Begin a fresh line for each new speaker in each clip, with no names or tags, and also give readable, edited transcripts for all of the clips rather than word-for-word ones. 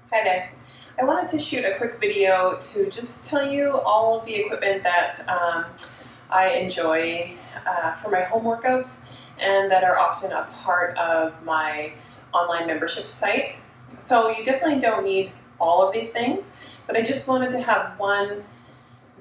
Hi there. I wanted to shoot a quick video to just tell you all of the equipment that I enjoy for my home workouts and that are often a part of my online membership site. So you definitely don't need all of these things, but I just wanted to have one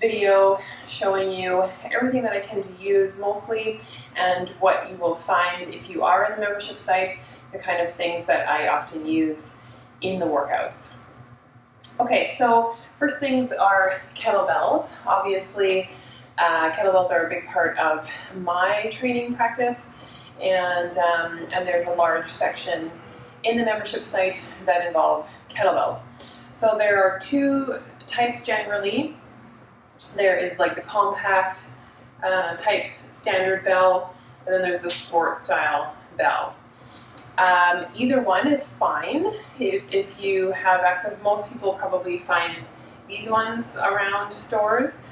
video showing you everything that I tend to use mostly and what you will find if you are in the membership site, the kind of things that I often use in the workouts. Okay, so first things are kettlebells. Obviously, kettlebells are a big part of my training practice, and there's a large section in the membership site that involve kettlebells. So there are two types generally. There is like the compact type standard bell, and then there's the sport style bell. Either one is fine if you have access. Most people probably find these ones around stores.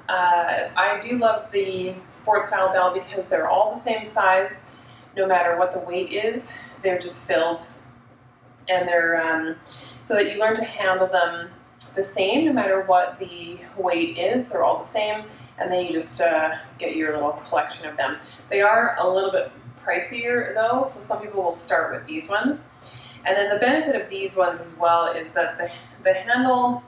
I do love the sport style bell because they're all the same size, no matter what the weight is. They're just filled, and they're so that you learn to handle them the same, no matter what the weight is. They're all the same, and then you just get your little collection of them. They are a little bit pricier though, so some people will start with these ones. And then the benefit of these ones as well is that the handle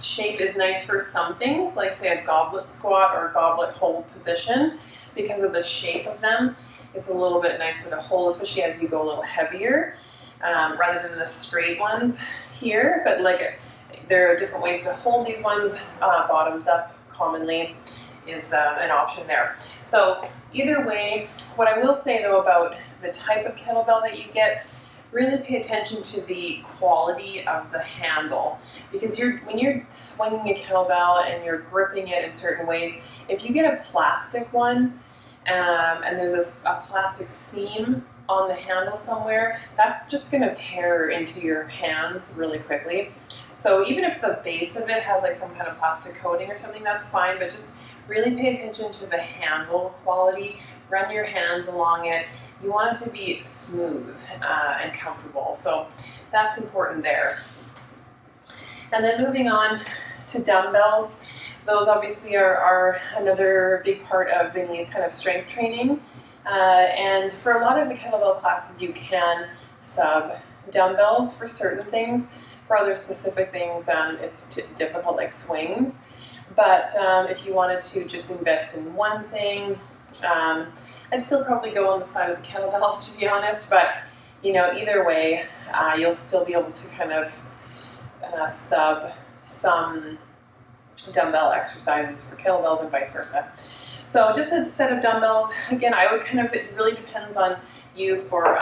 shape is nice for some things, like say a goblet squat or a goblet hold position. Because of the shape of them, it's a little bit nicer to hold, especially as you go a little heavier, rather than the straight ones here. But like, there are different ways to hold these ones. Bottoms up commonly is an option there. So either way, what I will say though about the type of kettlebell that you get, really pay attention to the quality of the handle, because when you're swinging a kettlebell and you're gripping it in certain ways, if you get a plastic one and there's a plastic seam on the handle somewhere, that's just going to tear into your hands really quickly. So even if the base of it has like some kind of plastic coating or something, that's fine, but just really pay attention to the handle quality. Run your hands along it. You want it to be smooth and comfortable, so that's important there. And then moving on to dumbbells, those obviously are another big part of any kind of strength training. And for a lot of the kettlebell classes, you can sub dumbbells for certain things. For other specific things, it's difficult, like swings. But if you wanted to just invest in one thing, I'd still probably go on the side of the kettlebells, to be honest. But either way, you'll still be able to kind of sub some dumbbell exercises for kettlebells and vice versa. So just a set of dumbbells. Again, I would it really depends on you for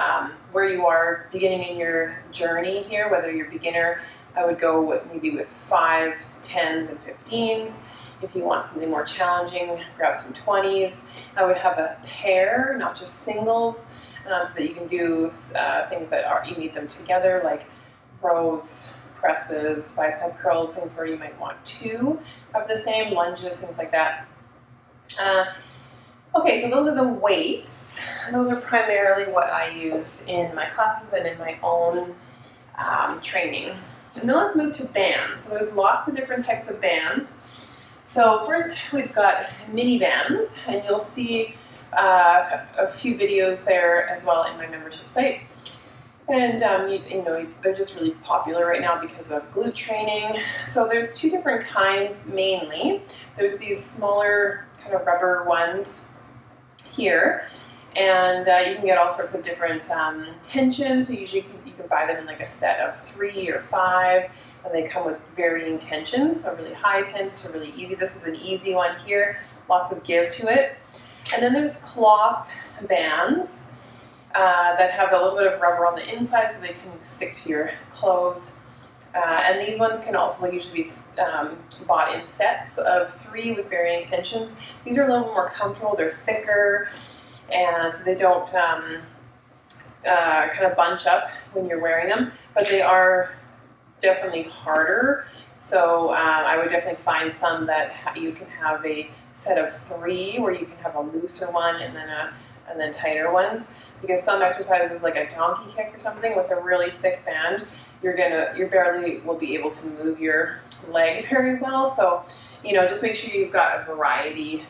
where you are beginning in your journey here. Whether you're a beginner, I would go maybe with 5s, 10s, and 15s. If you want something more challenging, grab some 20s. I would have a pair, not just singles, so that you can do things that you need them together, like rows, presses, bicep curls, things where you might want two of the same, lunges, things like that. Okay, so those are the weights. Those are primarily what I use in my classes and in my own training. And then let's move to bands. So there's lots of different types of bands. So first we've got mini bands, and you'll see a few videos there as well in my membership site. And they're just really popular right now because of glute training. So there's two different kinds mainly. There's these smaller kind of rubber ones here, and you can get all sorts of different tensions. So usually you can buy them in like a set of 3 or 5, and they come with varying tensions, so really high tense to really easy. This is an easy one here, lots of give to it. And then there's cloth bands that have a little bit of rubber on the inside so they can stick to your clothes. And these ones can also usually be bought in sets of 3 with varying tensions. These are a little more comfortable, they're thicker, and so they don't kind of bunch up when you're wearing them, but they are definitely harder. So I would definitely find some that you can have a set of 3 where you can have a looser one and then tighter ones, because some exercises like a donkey kick or something with a really thick band, you barely will be able to move your leg very well. So, you know, just make sure you've got a variety,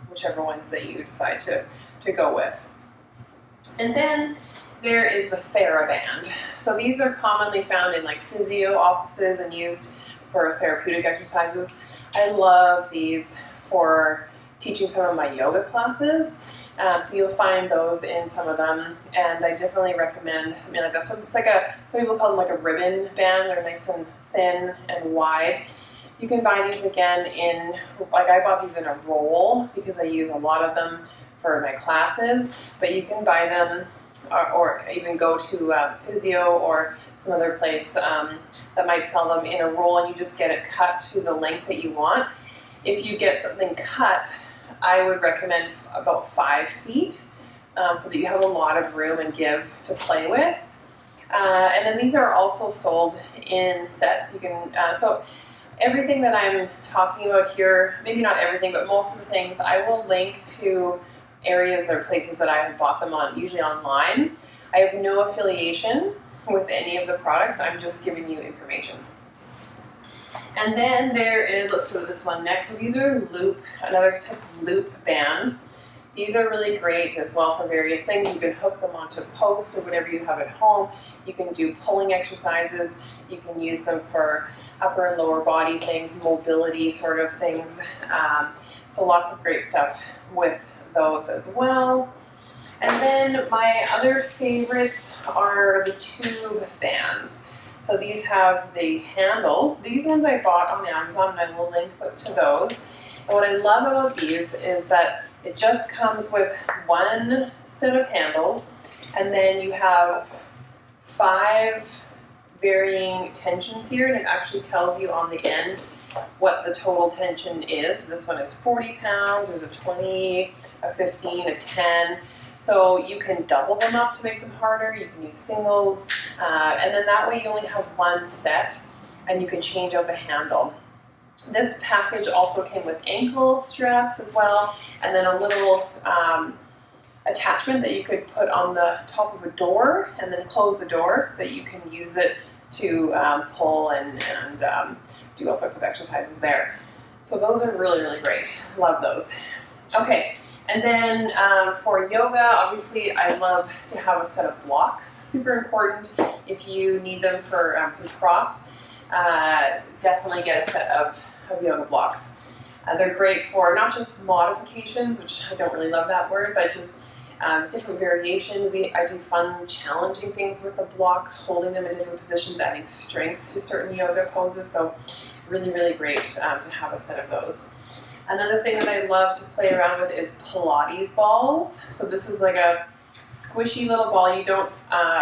whichever ones that you decide to go with. And then there is the Theraband. So these are commonly found in like physio offices and used for therapeutic exercises. I love these for teaching some of my yoga classes. So you'll find those in some of them, and I definitely recommend something like that. So it's like some people call them like a ribbon band. They're nice and thin and wide. You can buy these again like I bought these in a roll because I use a lot of them for my classes, but you can buy them or even go to physio or some other place that might sell them in a roll, and you just get it cut to the length that you want. If you get something cut, I would recommend about 5 feet so that you have a lot of room and give to play with. And then these are also sold in sets. You can so everything that I'm talking about here, maybe not everything, but most of the things, I will link to areas or places that I have bought them on, usually online. I have no affiliation with any of the products. I'm just giving you information. And then there is, let's go to this one next. So these are another type of loop band. These are really great as well for various things. You can hook them onto posts or whatever you have at home. You can do pulling exercises. You can use them for upper and lower body things, mobility sort of things. So lots of great stuff with those as well. And then my other favorites are the tube bands. So these have the handles. These ones I bought on Amazon, and I will link to those. And what I love about these is that it just comes with one set of handles, and then you have 5 varying tensions here, and it actually tells you on the end what the total tension is. So this one is 40 pounds, there's a 20, a 15, a 10. So you can double them up to make them harder, you can use singles, and then that way you only have one set and you can change out the handle. This package also came with ankle straps as well, and then a little attachment that you could put on the top of a door and then close the door so that you can use it to pull and do all sorts of exercises there. So those are really, really great. Love those. Okay. And then for yoga, obviously I love to have a set of blocks. Super important if you need them for some props. Definitely get a set of yoga blocks. They're great for not just modifications, which I don't really love that word, but just different variations. I do fun, challenging things with the blocks, holding them in different positions, adding strength to certain yoga poses. So really, really great to have a set of those. Another thing that I love to play around with is Pilates balls. So this is like a squishy little ball. You don't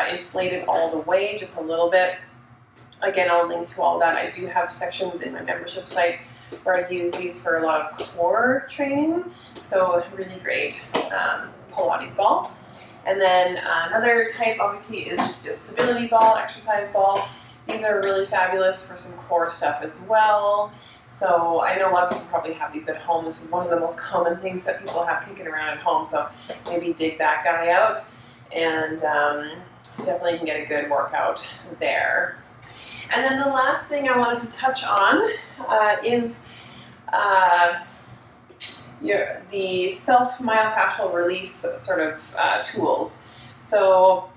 inflate it all the way, just a little bit. Again, I'll link to all that. I do have sections in my membership site where I use these for a lot of core training. So really great Pilates ball. And then another type obviously is just a stability ball, exercise ball. These are really fabulous for some core stuff as well. So I know a lot of people probably have these at home. This is one of the most common things that people have kicking around at home. So maybe dig that guy out and definitely can get a good workout there. And then the last thing I wanted to touch on is the self-myofascial release sort of tools. So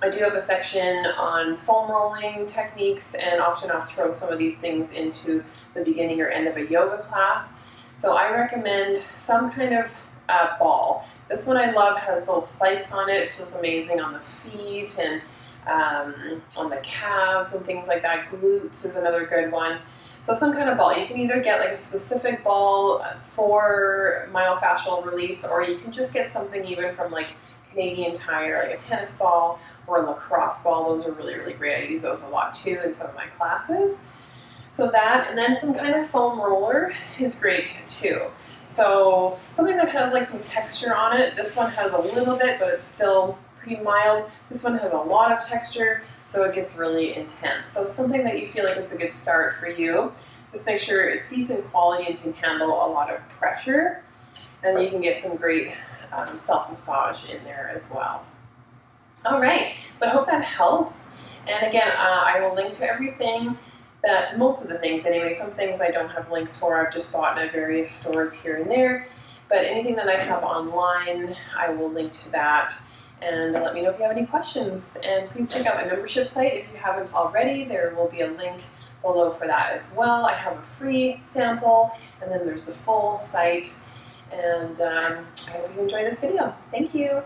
I do have a section on foam rolling techniques, and often I'll throw some of these things into the beginning or end of a yoga class. So I recommend some kind of ball. This one I love, has little spikes on it. It feels amazing on the feet and on the calves and things like that. Glutes is another good one. So some kind of ball. You can either get like a specific ball for myofascial release, or you can just get something even from like Canadian Tire, like a tennis ball or a lacrosse ball. Those are really, really great. I use those a lot too in some of my classes. So that, and then some kind of foam roller is great too. So something that has like some texture on it. This one has a little bit, but it's still pretty mild. This one has a lot of texture, so it gets really intense. So something that you feel like is a good start for you. Just make sure it's decent quality and can handle a lot of pressure. And then you can get some great self-massage in there as well. All right, so I hope that helps. And again, I will link to everything most of the things anyway. Some things I don't have links for, I've just bought at various stores here and there. But anything that I have online, I will link to that. And let me know if you have any questions. And please check out my membership site if you haven't already. There will be a link below for that as well. I have a free sample, and then there's the full site. And I hope you enjoy this video. Thank you.